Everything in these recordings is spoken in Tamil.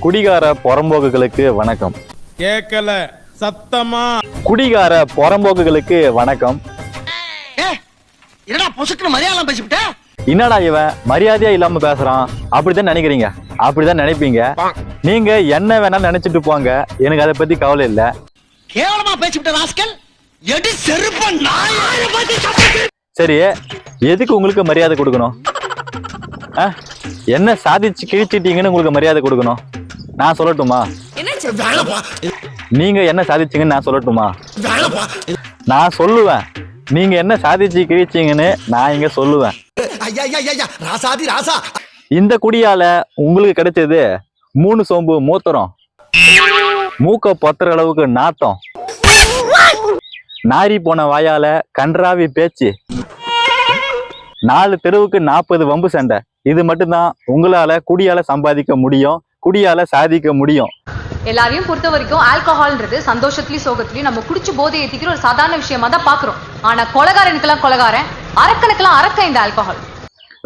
குடிகார புறம்போக்குகளுக்கு வணக்கம். கேக்கல சத்தமா. குடிகார புறம்போக்குகளுக்கு வணக்கம். என்னடா பொசுக்குன்னு மரியாதை பேசிவிட்ட? என்னடா இவன் மரியாதையா இல்லாம பேசுறான் அப்படிதான் நினைக்கிறீங்க, அப்படிதான் நினைப்பீங்க. நீங்க என்ன வேணாலும் நினைச்சிட்டு போங்க, எனக்கு அதை பத்தி கவலை இல்ல. கேவலமா பேசிவிட்ட ராஸ்கல். எடி செருப்ப நாயை பத்தி. சரி, எதுக்கு உங்களுக்கு மரியாதை கொடுக்கணும்? என்ன சாதிச்சு கிழிச்சிட்டீங்கன்னு உங்களுக்கு மரியாதை கொடுக்கணும்? நான் சொல்லட்டுமா? நீங்க என்ன சாதிச்சீங்கன்னு நான் சொல்லட்டுமா? நான் சொல்லுவேன். நீங்க என்ன சாதிச்சு கிழிச்சீங்கன்னு நான் இங்க சொல்லுவேன். இந்த குடியால உங்களுக்கு கிடைச்சது 3 சொம்பு மூத்திரம், மூக்க பொத்துற அளவுக்கு நாட்டம், நாரி போன வாயால கன்றாவி பேச்சு, 4 தெருவுக்கு 40 வம்பு சண்டை. இது மட்டும்தான் உங்களால குடியால சம்பாதிக்க முடியும், குடியால சாதிக்க முடியும். எல்லாரையும் பொறுத்த வரைக்கும் ஆல்கஹால்ன்றது சந்தோஷத்துலயும் சோகத்துலயும் நம்ம குடிச்சு போதை ஏத்திக்கிற ஒரு சாதாரண விஷயமா தான் பாக்குறோம். ஆனா கொலகாரனுக்கெல்லாம் கொலகாரன், அரக்கனுக்கெல்லாம் அரக்கன் இந்த ஆல்கஹால்.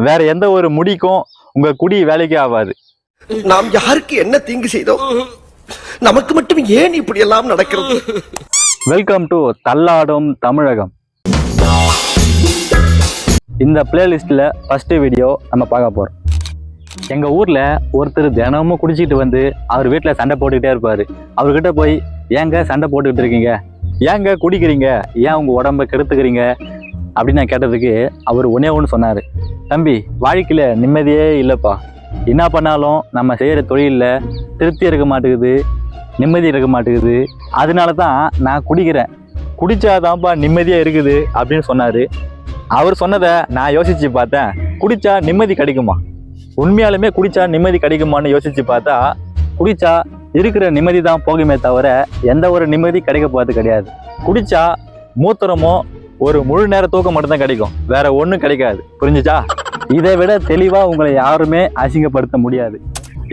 வேற எந்த ஒரு முடிக்கும் உங்க குடி வேலைக்கு ஆகாது. நாம் யாருக்கு என்ன தீங்கு செய்தோம்? நமக்கு மட்டும் ஏன் இப்படி எல்லாம் நடக்கிறது? வெல்கம் டு தள்ளாடும் தமிழகம். இந்த பிளேலிஸ்ட்ல ஃபர்ஸ்ட் வீடியோ நம்ம பார்க்க போறோம். எங்க ஊர்ல ஒருத்தர் தினமும் குடிச்சிட்டு வந்து அவர் வீட்டுல சண்டை போட்டுக்கிட்டே இருப்பாரு. அவர்கிட்ட போய், ஏங்க சண்டை போட்டுக்கிட்டு இருக்கீங்க, ஏங்க குடிக்கிறீங்க, ஏன் உங்க உடம்ப கெடுத்துக்கிறீங்க அப்படின்னு நான் கேட்டதுக்கு அவர் ஒண்ணு சொன்னாரு. தம்பி, வாழ்க்கையில நிம்மதியே இல்லப்பா. என்ன பண்ணாலும் நம்ம செய்யற தொழில்ல திருப்தி இருக்க மாட்டேங்குது, நிம்மதி இருக்க மாட்டேங்குது. அதனாலதான் நான் குடிக்கிறேன், குடிச்சாதான்ப்பா நிம்மதியா இருக்குது அப்படின்னு சொன்னாரு. அவர் சொன்னதை நான் யோசிச்சு பார்த்தேன். குடிச்சா நிம்மதி கிடைக்குமா? உண்மையாலுமே குடிச்சா நிம்மதி கிடைக்குமான்னு யோசிச்சு பார்த்தா, குடிச்சா இருக்கிற நிம்மதி தான் போகுமே தவிர எந்த ஒரு நிம்மதி கிடைக்க போகிறது கிடையாது. குடிச்சா மூத்திரமோ ஒரு முழு நேர தூக்கம் மட்டும்தான் கிடைக்கும், வேற ஒன்றும் கிடைக்காது. புரிஞ்சுச்சா? இதை விட தெளிவா உங்களை யாருமே அசிங்கப்படுத்த முடியாது.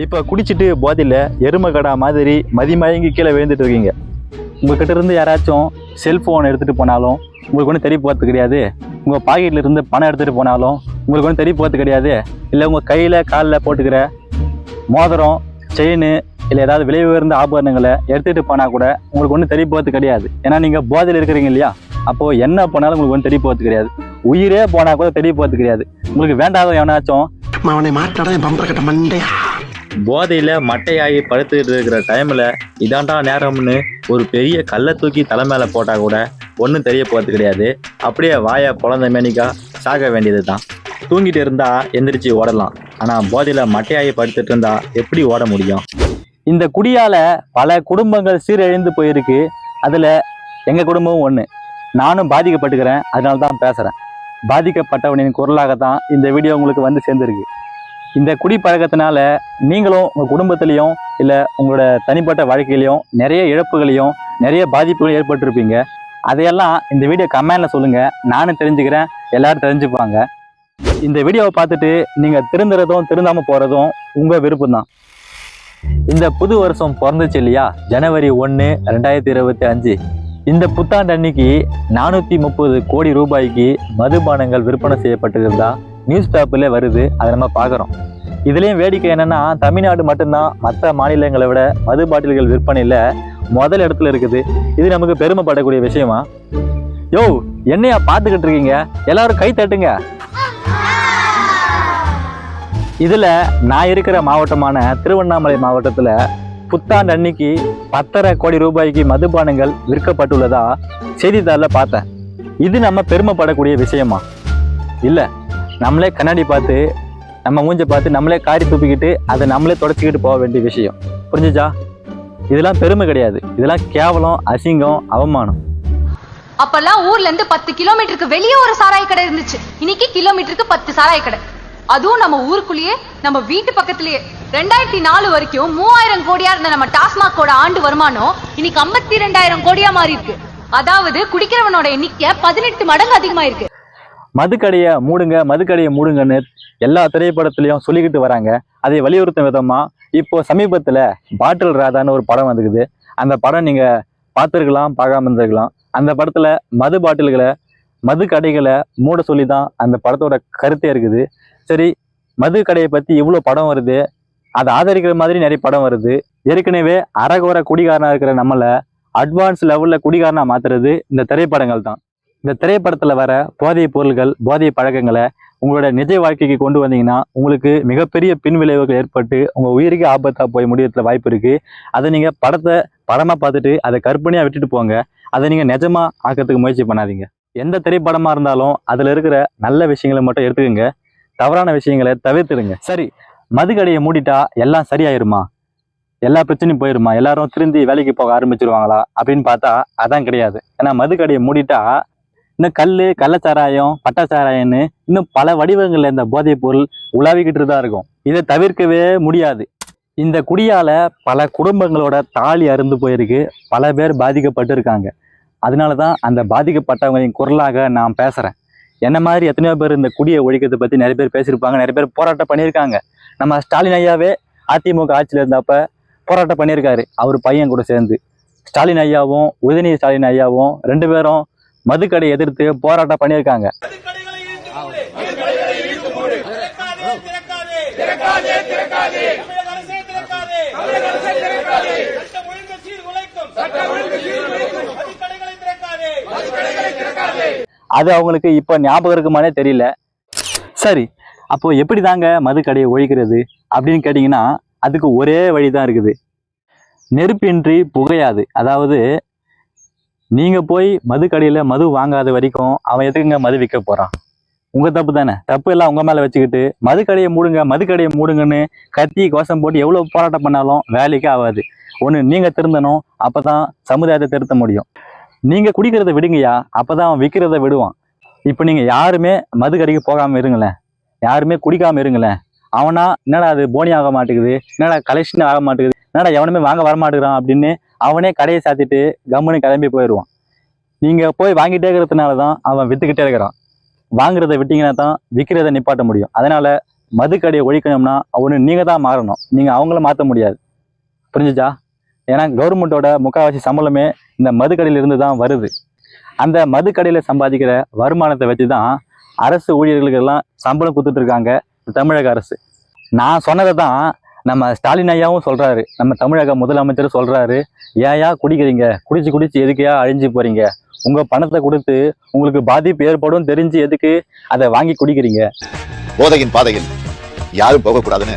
இப்ப குடிச்சிட்டு போதையில எருமை கடா மாதிரி மதிமயங்கி கீழே விழுந்துட்டு இருக்கீங்க. உங்ககிட்ட இருந்து யாராச்சும் செல்போன் எடுத்துட்டு போனாலும் உங்களுக்கு ஒன்றும் தெரிய போகிறது கிடையாது. உங்க பாக்கெட்ல இருந்து பணம் எடுத்துட்டு போனாலும் உங்களுக்கு ஒன்றும் தெரிய போகிறது கிடையாது. இல்லை உங்க கையில காலில் போட்டுக்கிற மோதிரம், செயின், இல்லை ஏதாவது விலை உயர்ந்த ஆபரணங்களை எடுத்துட்டு போனா கூட உங்களுக்கு ஒன்றும் தெரிய போகிறது கிடையாது. ஏன்னா நீங்க போதையில் இருக்கிறீங்க இல்லையா? அப்போ என்ன போனாலும் உங்களுக்கு ஒன்றும் தெரிய போகிறது கிடையாது. உயிரே போனா கூட தெரிய போகிறது கிடையாது. உங்களுக்கு வேண்டாத எவனாச்சும் போதையில மட்டையாகி படுத்துக்கிட்டு இருக்கிற டைம்ல இதாண்டா நேரம்னு ஒரு பெரிய கல்லை தூக்கி தலை மேல போட்டா கூட ஒன்றும் தெரிய போகிறது கிடையாது. அப்படியே வாயை பொழந்த மேனிக்கா சாக வேண்டியது தான். தூங்கிட்டு இருந்தா எந்திரிச்சு ஓடலாம், ஆனா போதையில மட்டையாகி படுத்துட்டு இருந்தா எப்படி ஓட முடியும்? இந்த குடியால பல குடும்பங்கள் சீரழிந்து போயிருக்கு. அதுல எங்க குடும்பமும் ஒண்ணு. நானும் பாதிக்கப்பட்டுக்கிறேன், அதனால தான் பேசுறேன். பாதிக்கப்பட்டவனின் குரலாகத்தான் இந்த வீடியோ உங்களுக்கு வந்து சேர்ந்துருக்கு. இந்த குடி பழக்கத்தினால நீங்களும் உங்க குடும்பத்திலையும் இல்லை உங்களோட தனிப்பட்ட வாழ்க்கையிலையும் நிறைய இழப்புகளையும் நிறைய பாதிப்புகளையும் ஏற்பட்டிருப்பீங்க. அதையெல்லாம் இந்த வீடியோ கமெண்ட்ல சொல்லுங்க, நானும் தெரிஞ்சுக்கிறேன், எல்லாரும் தெரிஞ்சுப்பாங்க. இந்த வீடியோவை பார்த்துட்டு நீங்க திருந்துறதும் திருந்தாம போறதும் உங்க விருப்பம் தான். இந்த புது வருஷம் பிறந்துச்சு இல்லையா? ஜனவரி 1, 2025. இந்த புத்தாண்டு அன்னைக்கு 430 கோடி ரூபாய்க்கு மதுபானங்கள் விற்பனை செய்யப்பட்டிருந்தா நியூஸ் பேப்பர்ல வருது. அதை நம்ம பார்க்குறோம். இதுலேயும் வேடிக்கை என்னன்னா, தமிழ்நாடு மட்டும்தான் மற்ற மாநிலங்களை விட மது பாட்டில்கள் விற்பனையில் முதல் இடத்துல இருக்குது. இது நமக்கு பெருமைப்படக்கூடிய விஷயமா? யோ, என்னையா பார்த்துக்கிட்டு இருக்கீங்க? எல்லாரும் கை தட்டுங்க. இதுல நான் இருக்கிற மாவட்டமான திருவண்ணாமலை மாவட்டத்துல புத்தாண்டு அன்னைக்கு 10.5 கோடி ரூபாய்க்கு மதுபானங்கள் விற்கப்பட்டுள்ளதா செய்தித்தாள்ல பார்த்தேன். இது நம்ம பெருமைப்படக்கூடிய விஷயமா? இல்ல, நம்மளே கண்ணாடி பார்த்து நம்ம மூஞ்ச பார்த்து நம்மளே காரி துப்பிக்கிட்டு அதை நம்மளே தொடச்சிக்கிட்டு போக வேண்டிய விஷயம். புரிஞ்சுச்சா? இதெல்லாம் பெருமை கிடையாது, இதெல்லாம் கேவலம், அசிங்கம், அவமானம். அப்பெல்லாம் ஊர்ல இருந்து 10 கிலோமீட்டருக்கு வெளியே ஒரு சாராய கடை இருந்துச்சு. இன்னைக்கு கிலோமீட்டருக்கு 10 சாராய கடை. அதுவும் நம்ம ஊருக்குள்ளேயே, நம்ம வீட்டு பக்கத்திலேயே. 2004 வரைக்கும் 3000 கோடியா இருந்த நம்ம டாஸ்மாகோட ஆண்டு வருமானம் இன்னைக்கு 52,000 கோடியா மாறி இருக்கு. அதாவது குடிக்கிறவனோட எண்ணிக்கை 18 மடங்கு அதிகமா இருக்கு. மதுக்கடையை மூடுங்க, மதுக்கடையை மூடுங்கன்னு எல்லா திரைப்படத்திலையும் சொல்லிக்கிட்டு வராங்க. அதை வலியுறுத்தும் விதமா இப்போ சமீபத்துல பாட்டில் ராதான்னு ஒரு படம் வந்துக்குது. அந்த படம் நீங்க பார்த்துருக்கலாம், பார்க்காம இருந்திருக்கலாம். அந்த படத்துல மது பாட்டில்களை, மது கடைகளை மூட சொல்லி தான் அந்த படத்தோட கருத்தே இருக்குது. சரி, மது கடையை பத்தி இவ்வளோ படம் வருது, அதை ஆதரிக்கிற மாதிரி நிறைய படம் வருது. ஏற்கனவே அறகுற குடிகாரனா இருக்கிற நம்மள அட்வான்ஸ் லெவல்ல குடிகாரனா மாத்துறது இந்த திரைப்படங்கள் தான். இந்த திரைப்படத்துல வர போதைப் பொருள்கள், போதை பழக்கங்களை உங்களோட நிஜ வாழ்க்கைக்கு கொண்டு வந்தீங்கன்னா உங்களுக்கு மிகப்பெரிய பின்விளைவுகள் ஏற்பட்டு உங்க உயிருக்கு ஆபத்தா போய் முடியறதுல வாய்ப்பு இருக்கு. அதை நீங்க படமா பார்த்துட்டு அதை கற்பனையா விட்டுட்டு போங்க. அதை நீங்க நிஜமா ஆக்கிறதுக்கு முயற்சி பண்ணாதீங்க. எந்த திரைப்படமா இருந்தாலும் அதுல இருக்கிற நல்ல விஷயங்களை மட்டும் எடுத்துக்கோங்க, தவறான விஷயங்களை தவிர்த்துடுங்க. சரி, மதுக்கடையை மூடிட்டா எல்லாம் சரியாயிருமா? எல்லா பிரச்சனையும் போயிருமா? எல்லாரும் திருந்தி வேலைக்கு போக ஆரம்பிச்சிருவாங்களா அப்படின்னு பார்த்தா அதான் கிடையாது. ஏன்னா மதுக்கடையை மூடிட்டா இன்னும் கள்ளச்சாராயம், பட்டாச்சாராயம்னு இன்னும் பல வடிவங்கள்ல இந்த போதைப் பொருள் உலாவிக்கிட்டு தான் இருக்கும். இதை தவிர்க்கவே முடியாது. இந்த குடியால பல குடும்பங்களோட தாலி அருந்து போயிருக்கு, பல பேர் பாதிக்கப்பட்டு இருக்காங்க. அதனாலதான் அந்த பாதிக்கப்பட்டவங்களின் குரலாக நான் பேசுறேன். என்ன மாதிரி எத்தனையோ பேர் இந்த குடியை ஒழிக்கிறதை பத்தி நிறைய பேர் பேசியிருப்பாங்க, நிறைய பேர் போராட்டம் பண்ணியிருக்காங்க. நம்ம ஸ்டாலின் ஐயாவே அதிமுக ஆட்சியில் இருந்தப்ப போராட்டம் பண்ணியிருக்காரு, அவர் பையன் கூட சேர்ந்து. ஸ்டாலின் ஐயாவும் உதயநிதி ஸ்டாலின் ஐயாவும் 2 பேரும் மதுக்கடை எதிர்த்து போராட்டம் பண்ணியிருக்காங்க. அது அவங்களுக்கு இப்ப ஞாபகம் இருக்குமானே தெரியல. சரி, அப்போ எப்படி தாங்க மதுக்கடையை ஒழிக்கிறது அப்படின்னு கேட்டீங்கன்னா அதுக்கு ஒரே வழிதான் இருக்குது. நெருப்பின்றி புகையாது. அதாவது நீங்க போய் மதுக்கடையில மது வாங்காத வரைக்கும் அவன் எதுக்குங்க மது விற்க போறான்? உங்க தப்பு தானே. தப்பு எல்லாம் உங்க மேல வச்சுக்கிட்டு மதுக்கடையை மூடுங்கன்னு கத்தி கோஷம் போட்டு எவ்வளவு போராட்டம் பண்ணாலும் வேலைக்கு ஆகாது. ஒண்ணு நீங்க திருந்தணும், அப்பதான் சமுதாயத்தை திருத்த முடியும். நீங்க குடிக்கிறத விடுங்கய்யா, அப்பதான் அவன் விற்கிறத விடுவான். இப்ப நீங்க யாருமே மதுக்கடைக்கு போகாம இருங்களேன், யாருமே குடிக்காம இருங்களேன். அவனா என்னடா அது போனி ஆக மாட்டேங்குது, என்னடா கலெக்ஷன் ஆக மாட்டேங்குது, என்னடா எவனுமே வாங்க வரமாட்டேங்கிறான் அப்படின்னு அவனே கடையை சாத்திட்டு கம்முன்னு கிளம்பி போயிடுவான். நீங்க போய் வாங்கிட்டே இருக்கிறதுனாலதான் அவன் வித்துக்கிட்டே இருக்கிறான். வாங்குறத விட்டீங்கன்னா தான் விற்கிறத நிப்பாட்ட முடியும். அதனால மதுக்கடையை ஒழிக்கணும்னா ஒன்று நீங்க தான் மாறணும், நீங்க அவங்கள மாற்ற முடியாது. புரிஞ்சுச்சா? ஏன்னா கவர்மெண்ட்டோட முக்கால்வாசி சம்பளமே இந்த மதுக்கடையில இருந்து தான் வருது. அந்த மதுக்கடையில சம்பாதிக்கிற வருமானத்தை வச்சு தான் அரசு ஊழியர்களுக்கு எல்லாம் சம்பளம் கொடுத்துட்டு இருக்காங்க தமிழக அரசு. நான் சொன்னதை தான் நம்ம ஸ்டாலின் ஐயாவும் சொல்றாரு, நம்ம தமிழக முதலமைச்சர் சொல்றாரு. ஏயா குடிக்கிறீங்க? குடிச்சு எதுக்கையா அழிஞ்சு போறீங்க? உங்க பணத்தை கொடுத்து உங்களுக்கு பாதிப்பு ஏற்படும் தெரிஞ்சு எதுக்கு அதை வாங்கி குடிக்கிறீங்க? போதையின் பாதையில் யாரும் போகக்கூடாதுன்னு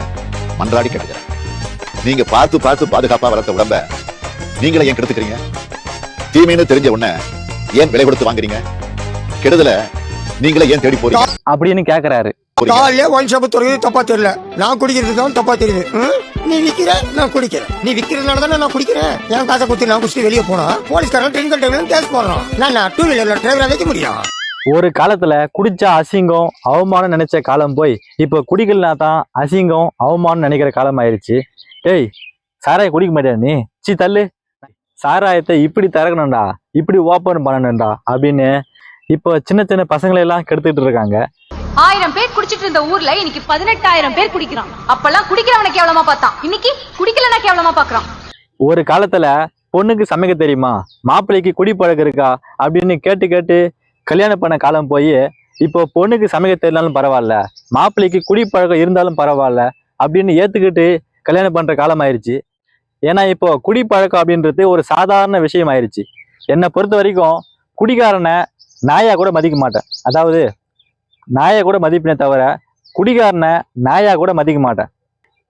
மன்றாடி கேட்டுக்கிறேன். நீங்க பார்த்து பாதுகாப்பா வளர்த்த உடம்ப நீங்களே ஏன் கெடுத்துக்கிறீங்க? தீமைன்னு தெரிஞ்ச உடனே ஏன் விலை கொடுத்து வாங்குறீங்க? கெடுதல நீங்களே ஏன் தேடி போறீங்க அப்படின்னு கேக்குறாரு. காலையே ஒயின் ஷாப் துறையும் தப்பா தெரியல, நான் குடிக்கிறது தான் தப்பா தெரியுது. நீ விக்கிற, நான் குடிக்கிறேன். நீ விக்கிறதுனால தானே நான் குடிக்கிறேன். என் காசை கொடுத்து நான் குடிச்சிட்டு வெளியே போனா போலீஸ்காரன் ட்ரிங்கல் டிரைவர் கேஸ் போடுறான். நான் 2 வீலர்ல டிரைவரா வைக்க முடியும். ஒரு காலத்துல குடிச்சா அசிங்கம் அவமானம் நினைச்ச காலம் போய் இப்ப குடிக்கலனா தான் அசிங்கம் அவமானம் நினைக்கிற காலம் ஆயிடுச்சு. ஏய், சாராய குடிக்க மாட்டியா நீ? தள்ளு, சாராயத்தை இப்படி திறக்கணும்டா, இப்படி ஓப்பன் பண்ணணும்டா அப்படின்னு இப்போ சின்ன பசங்களை எல்லாம் கெடுத்துட்டு இருக்காங்க. 1000 பேர் குடிச்சிட்டு இருந்த ஊர்ல இன்னைக்கு 18,000 பேர் குடிக்கிறான். அப்பெல்லாம் குடிக்கிறவனை கேவலமா பார்த்தான், இன்னைக்கு குடிக்கலனா கேவலமா பாக்குறான். ஒரு காலத்துல பொண்ணுக்கு சமைக்க தெரியுமா, மாப்பிள்ளைக்கு குடி பழக்கம் இருக்கா அப்படின்னு கேட்டு கல்யாணம் பண்ண காலம் போய் இப்போ பொண்ணுக்கு சமைக்க தெரியலாலும் பரவாயில்ல, மாப்பிள்ளைக்கு குடி பழக்கம் இருந்தாலும் பரவாயில்ல அப்படின்னு ஏத்துக்கிட்டு கல்யாணம் பண்ற காலம் ஆயிடுச்சு. ஏன்னா இப்போ குடி பழக்கம் அப்படின்றது ஒரு சாதாரண விஷயம் ஆயிடுச்சு. என்னை பொறுத்த வரைக்கும் குடிகாரனை நாயா கூட மதிக்க மாட்டேன். அதாவது நாயை கூட மதிப்பினே தவிர குடிகாரனை நாயா கூட மதிக்க மாட்டேன்.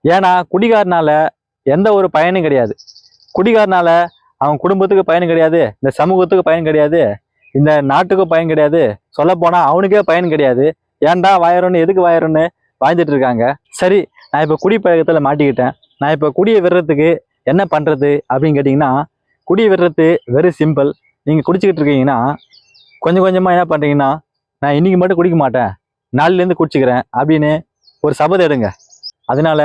ஏன்னா குடிகாரனால எந்த ஒரு பயனும் கிடையாது. குடிகாரனால அவன் குடும்பத்துக்கு பயன் கிடையாது, இந்த சமூகத்துக்கு பயன் கிடையாது, இந்த நாட்டுக்கும் பயன் கிடையாது, சொல்ல போனா அவனுக்கே பயன் கிடையாது. ஏன்டா வாயறோன்னு, எதுக்கு வாயறோன்னு வாழ்ந்துட்டு இருக்காங்க. சரி, நான் இப்போ குடி பழக்கத்துல மாட்டிக்கிட்டேன், நான் இப்போ குடியை விடுறதுக்கு என்ன பண்றது அப்படின்னு கேட்டீங்கன்னா, குடியை விடுறது வெரி சிம்பிள். நீங்க குடிச்சுக்கிட்டு இருக்கீங்கன்னா கொஞ்சம் கொஞ்சமா என்ன பண்றீங்கன்னா, நான் இன்னைக்கு மட்டும் குடிக்க மாட்டேன், நாளிலேருந்து குடிச்சுக்கிறேன் அப்படின்னு ஒரு சபதம் எடுங்க. அதனால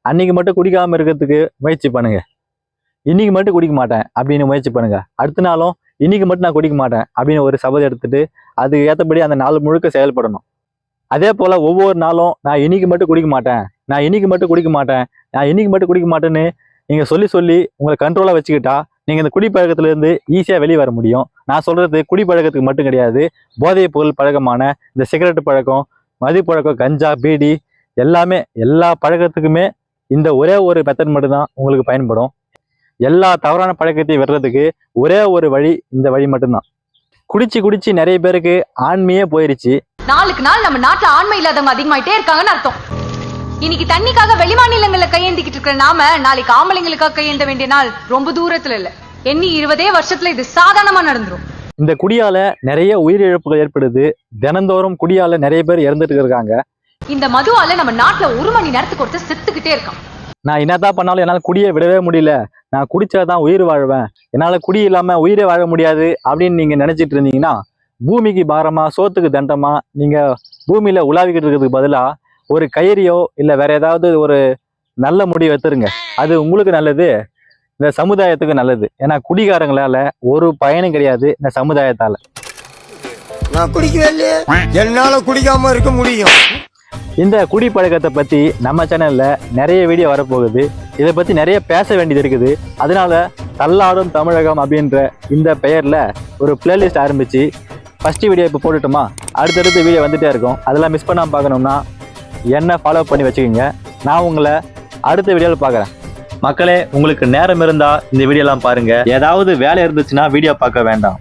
அன்னைக்கு மட்டும் குடிக்காம இருக்கிறதுக்கு முயற்சி பண்ணுங்க. இன்னைக்கு மட்டும் குடிக்க மாட்டேன் அப்படின்னு முயற்சி பண்ணுங்க. அடுத்த நாளும் இன்னைக்கு மட்டும் நான் குடிக்க மாட்டேன் அப்படின்னு ஒரு சபதம் எடுத்துட்டு அதுக்கு ஏற்றபடி அந்த நாள் முழுக்க செயல்படணும். அதே போல ஒவ்வொரு நாளும் நான் இன்னைக்கு மட்டும் குடிக்க மாட்டேன், நான் இன்னைக்கு மட்டும் குடிக்க மாட்டேன், நான் இன்னைக்கு மட்டும் குடிக்க மாட்டேன்னு நீங்க சொல்லி உங்களை கண்ட்ரோலா வச்சுக்கிட்டா நீங்க இந்த குடிப்பழக்கத்துல இருந்து ஈஸியா வெளியே வர முடியும். நான் சொல்றது குடிப்பழக்கத்துக்கு மட்டும் கிடையாது, போதைப் பொருள் பழக்கமான இந்த சிகரெட் பழக்கம், மது பழக்கம், கஞ்சா, பீடி எல்லாமே, எல்லா பழக்கத்துக்குமே இந்த ஒரே ஒரு மெத்தட் மட்டும்தான் உங்களுக்கு பயன்படும். எல்லா தவறான பழக்கத்தையும் விடுறதுக்கு ஒரே ஒரு வழி, இந்த வழி மட்டும்தான். குடிச்சு நிறைய பேருக்கு ஆண்மையே போயிருச்சு. நாளுக்கு நாள் நம்ம நாட்டுல ஆண்மை இல்லாதவங்க அதிகமாயிட்டே இருக்காங்கன்னு அர்த்தம். இன்னைக்கு தண்ணிக்காக வெளிமாநிலங்கள்ல கையேந்திக்கிட்டு இருக்கிற நாம நாளைக்கு ஆம்பளைங்களுக்காக கையேந்த வேண்டிய நாள் ரொம்ப தூரத்துல இல்ல. எண்ணி 20 வருஷத்துல இது சாதாரணமா நடந்துரும். இந்த குடியால நிறைய உயிரிழப்புகள் ஏற்படுது. தினந்தோறும் குடியால நிறைய பேர் இறந்துட்டு இருக்காங்க. இந்த மதுவால நம்ம நாட்டுல 1 மணி நேரத்துக்கு ஒருத்தர் செத்துக்கிட்டே இருக்கான். நான் என்னதான் பண்ணாலும் என்னால குடியை விடவே முடியல, நான் குடிச்சாதான் உயிர் வாழ்வேன், என்னால குடி இல்லாம உயிரே வாழ முடியாது அப்படின்னு நீங்க நினைச்சிட்டு இருந்தீங்கன்னா, பூமிக்கு பாரமா சோத்துக்கு தண்டமா நீங்க பூமியில உலாவிக்கிட்டு இருக்கிறதுக்கு பதிலா ஒரு கயிறியோ இல்ல வேற ஏதாவது ஒரு நல்ல முடிவு எடுத்துருங்க. அது உங்களுக்கு நல்லது, இந்த சமுதாயத்துக்கு நல்லது. ஏன்னா குடிகாரங்களால ஒரு பயனும் கிடையாது இந்த சமுதாயத்தால. நான் குடிக்கவே இல்லையே, என்னால குடிக்காம இருக்க முடியும். இந்த குடி பழக்கத்தை பத்தி நம்ம சேனல்ல நிறைய வீடியோ வரப்போகுது. இதை பத்தி நிறைய பேச வேண்டியது இருக்குது. அதனால தள்ளாடும் தமிழகம் அப்படின்ற இந்த பெயர்ல ஒரு பிளேலிஸ்ட் ஆரம்பிச்சு ஃபர்ஸ்ட் வீடியோ இப்போ போட்டுட்டோமா, அடுத்தடுத்த வீடியோ வந்துட்டே இருக்கும். அதெல்லாம் மிஸ் பண்ணாம பார்க்கணும்னா என்ன ஃபாலோ பண்ணி வச்சுக்கோங்க. நான் உங்களை அடுத்த வீடியோவில் பார்க்குறேன். மக்களே, உங்களுக்கு நேரம் இருந்தா இந்த வீடியோலாம் பாருங்க. ஏதாவது வேலை இருந்துச்சுன்னா வீடியோ பார்க்க வேண்டாம்.